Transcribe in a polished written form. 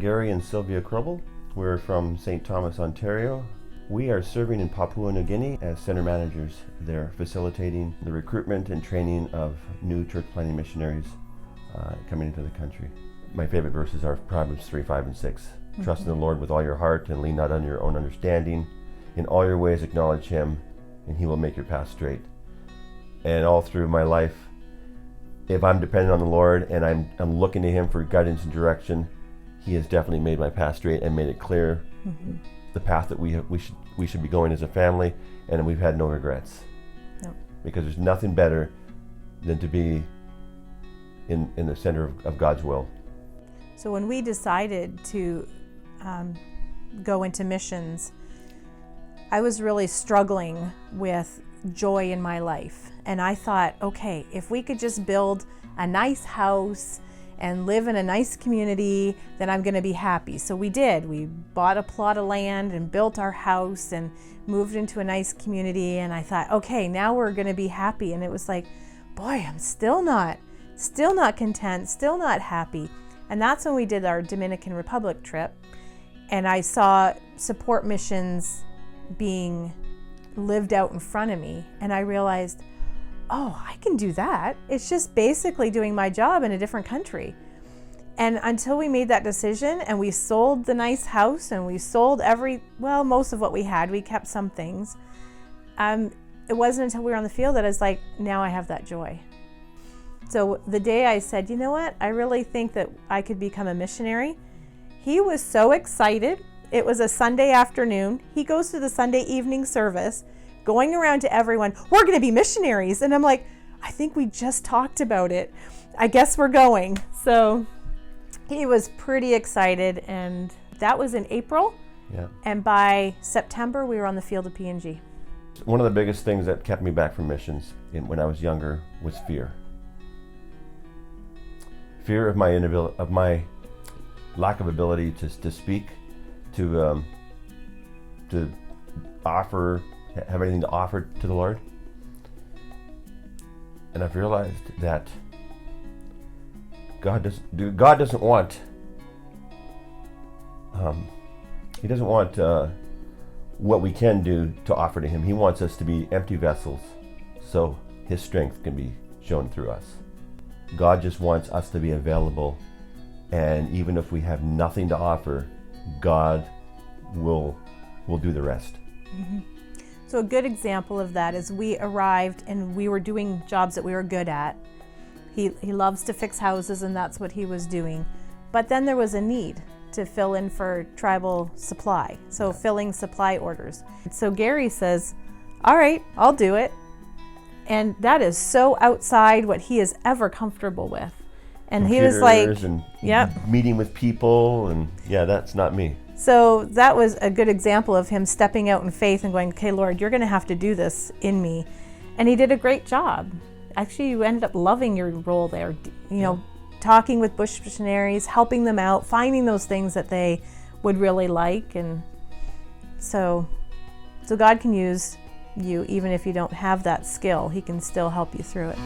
Gary and Sylvia Krobel. We're from St. Thomas, Ontario. We are serving in Papua New Guinea as center managers there, facilitating the recruitment and training of new church planting missionaries coming into the country. My favorite verses are Proverbs 3, 5, and 6. Trust in the Lord with all your heart and lean not on your own understanding. In all your ways acknowledge Him, and He will make your path straight. And all through my life, if I'm dependent on the Lord and I'm looking to Him for guidance and direction, He has definitely made my path straight and made it clear the path that we should be going as a family, and we've had no regrets. Yep. Because there's nothing better than to be in the center of God's will. So when we decided to go into missions, I was really struggling with joy in my life. And I thought, okay, if we could just build a nice house and live in a nice community, then I'm going to be happy. So we did. We bought a plot of land and built our house and moved into a nice community. And I thought, okay, now we're going to be happy. And it was like, boy, I'm still not content, still not happy. And that's when we did our Dominican Republic trip. And I saw support missions being lived out in front of me. And I realized, oh, I can do that. It's just basically doing my job in a different country. And until we made that decision and we sold the nice house and we sold most of what we had, we kept some things. It wasn't until we were on the field that I was like, now I have that joy. So the day I said, you know what, I really think that I could become a missionary, he was so excited. It was a Sunday afternoon. He goes to the Sunday evening service, going around to everyone, we're going to be missionaries. And I'm like, I think we just talked about it. I guess we're going. So he was pretty excited, and that was in April. Yeah. And by September, we were on the field of PNG. One of the biggest things that kept me back from missions when I was younger was fear. Fear of my lack of ability to speak, to offer, have anything to offer to the Lord. And I've realized that God doesn't want He doesn't want what we can do to offer to Him. He wants us to be empty vessels so His strength can be shown through us. God just wants us to be available, and even if we have nothing to offer, God will do the rest. Mm-hmm. So a good example of that is we arrived and we were doing jobs that we were good at. He loves to fix houses, and that's what he was doing. But then there was a need to fill in for tribal supply, so filling supply orders. So Gary says, all right, I'll do it. And that is so outside what he is ever comfortable with. And he was like, and yep, meeting with people, and that's not me. So that was a good example of him stepping out in faith and going, okay, Lord, you're going to have to do this in me. And he did a great job. Actually, you ended up loving your role there, talking with bush missionaries, helping them out, finding those things that they would really like. And so God can use you even if you don't have that skill. He can still help you through it.